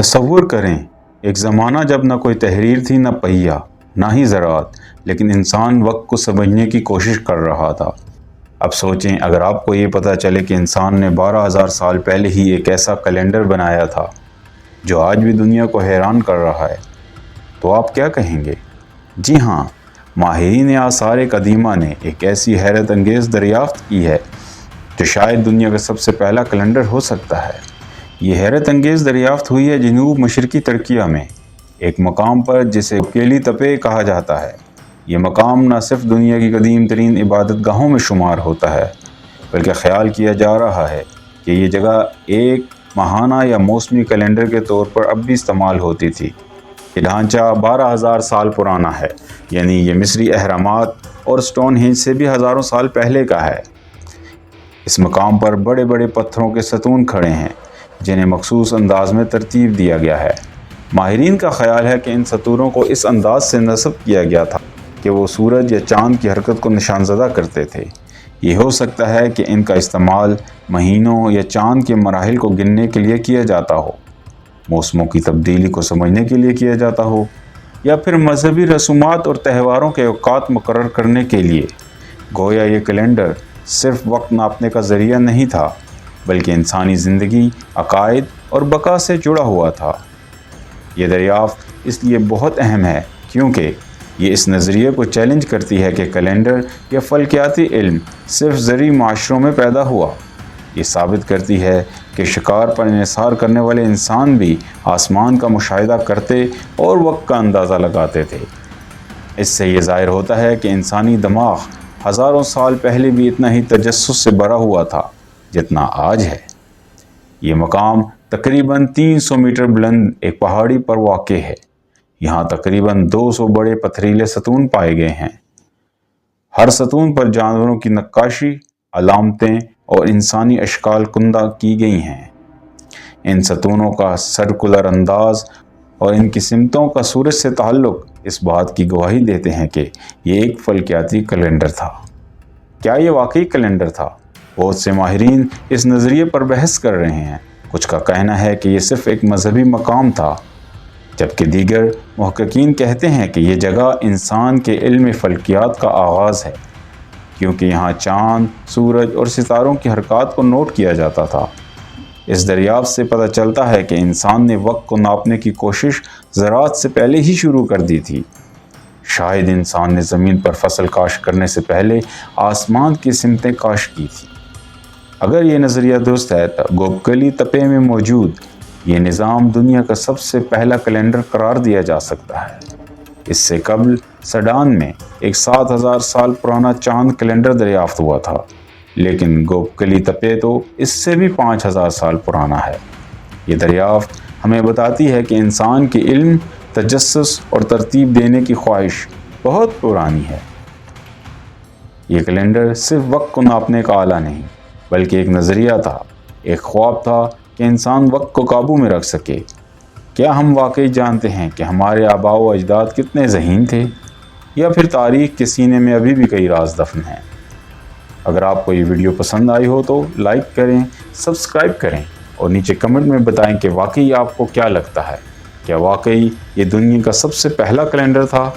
تصور کریں ایک زمانہ جب نہ کوئی تحریر تھی، نہ پہیہ، نہ ہی زراعت، لیکن انسان وقت کو سمجھنے کی کوشش کر رہا تھا۔ اب سوچیں اگر آپ کو یہ پتہ چلے کہ انسان نے 12,000 سال پہلے ہی ایک ایسا کیلنڈر بنایا تھا جو آج بھی دنیا کو حیران کر رہا ہے، تو آپ کیا کہیں گے؟ جی ہاں، ماہرین آثار قدیمہ نے ایک ایسی حیرت انگیز دریافت کی ہے جو شاید دنیا کا سب سے پہلا کیلنڈر ہو سکتا ہے۔ یہ حیرت انگیز دریافت ہوئی ہے جنوب مشرقی ترکیہ میں ایک مقام پر جسے گوبکلی تپے کہا جاتا ہے۔ یہ مقام نہ صرف دنیا کی قدیم ترین عبادت گاہوں میں شمار ہوتا ہے، بلکہ خیال کیا جا رہا ہے کہ یہ جگہ ایک ماہانہ یا موسمی کیلنڈر کے طور پر اب بھی استعمال ہوتی تھی۔ یہ ڈھانچہ 12,000 سال پرانا ہے، یعنی یہ مصری اہرامات اور سٹون ہینج سے بھی ہزاروں سال پہلے کا ہے۔ اس مقام پر بڑے بڑے پتھروں کے ستون کھڑے ہیں جنہیں مخصوص انداز میں ترتیب دیا گیا ہے۔ ماہرین کا خیال ہے کہ ان ستونوں کو اس انداز سے نصب کیا گیا تھا کہ وہ سورج یا چاند کی حرکت کو نشان زدہ کرتے تھے۔ یہ ہو سکتا ہے کہ ان کا استعمال مہینوں یا چاند کے مراحل کو گننے کے لیے کیا جاتا ہو، موسموں کی تبدیلی کو سمجھنے کے لیے کیا جاتا ہو، یا پھر مذہبی رسومات اور تہواروں کے اوقات مقرر کرنے کے لیے۔ گویا یہ کیلنڈر صرف وقت ناپنے کا ذریعہ نہیں تھا، بلکہ انسانی زندگی، عقائد اور بقا سے جڑا ہوا تھا۔ یہ دریافت اس لیے بہت اہم ہے کیونکہ یہ اس نظریے کو چیلنج کرتی ہے کہ کیلنڈر یا فلکیاتی علم صرف زرعی معاشروں میں پیدا ہوا۔ یہ ثابت کرتی ہے کہ شکار پر انحصار کرنے والے انسان بھی آسمان کا مشاہدہ کرتے اور وقت کا اندازہ لگاتے تھے۔ اس سے یہ ظاہر ہوتا ہے کہ انسانی دماغ ہزاروں سال پہلے بھی اتنا ہی تجسس سے بھرا ہوا تھا جتنا آج ہے۔ یہ مقام تقریباً 300 میٹر بلند ایک پہاڑی پر واقع ہے۔ یہاں تقریباً 200 بڑے پتھریلے ستون پائے گئے ہیں۔ ہر ستون پر جانوروں کی نقاشی، علامتیں اور انسانی اشکال کندہ کی گئی ہیں۔ ان ستونوں کا سرکلر انداز اور ان کی سمتوں کا سورج سے تعلق اس بات کی گواہی دیتے ہیں کہ یہ ایک فلکیاتی کیلنڈر تھا۔ کیا یہ واقعی کیلنڈر تھا؟ بہت سے ماہرین اس نظریے پر بحث کر رہے ہیں۔ کچھ کا کہنا ہے کہ یہ صرف ایک مذہبی مقام تھا، جبکہ دیگر محققین کہتے ہیں کہ یہ جگہ انسان کے علم فلکیات کا آغاز ہے، کیونکہ یہاں چاند، سورج اور ستاروں کی حرکات کو نوٹ کیا جاتا تھا۔ اس دریافت سے پتہ چلتا ہے کہ انسان نے وقت کو ناپنے کی کوشش زراعت سے پہلے ہی شروع کر دی تھی۔ شاید انسان نے زمین پر فصل کاشت کرنے سے پہلے آسمان کی سمتیں کاشت کی تھیں۔ اگر یہ نظریہ درست ہے تو گوبکلی تپے میں موجود یہ نظام دنیا کا سب سے پہلا کیلنڈر قرار دیا جا سکتا ہے۔ اس سے قبل سڈان میں ایک 7,000 سال پرانا چاند کیلنڈر دریافت ہوا تھا، لیکن گوبکلی تپے تو اس سے بھی 5,000 سال پرانا ہے۔ یہ دریافت ہمیں بتاتی ہے کہ انسان کے علم، تجسس اور ترتیب دینے کی خواہش بہت پرانی ہے۔ یہ کیلنڈر صرف وقت کو ناپنے کا آلہ نہیں، بلکہ ایک نظریہ تھا، ایک خواب تھا کہ انسان وقت کو قابو میں رکھ سکے۔ کیا ہم واقعی جانتے ہیں کہ ہمارے آباء و اجداد کتنے ذہین تھے، یا پھر تاریخ کے سینے میں ابھی بھی کئی راز دفن ہیں؟ اگر آپ کو یہ ویڈیو پسند آئی ہو تو لائک کریں، سبسکرائب کریں اور نیچے کمنٹ میں بتائیں کہ واقعی آپ کو کیا لگتا ہے، کیا واقعی یہ دنیا کا سب سے پہلا کیلنڈر تھا؟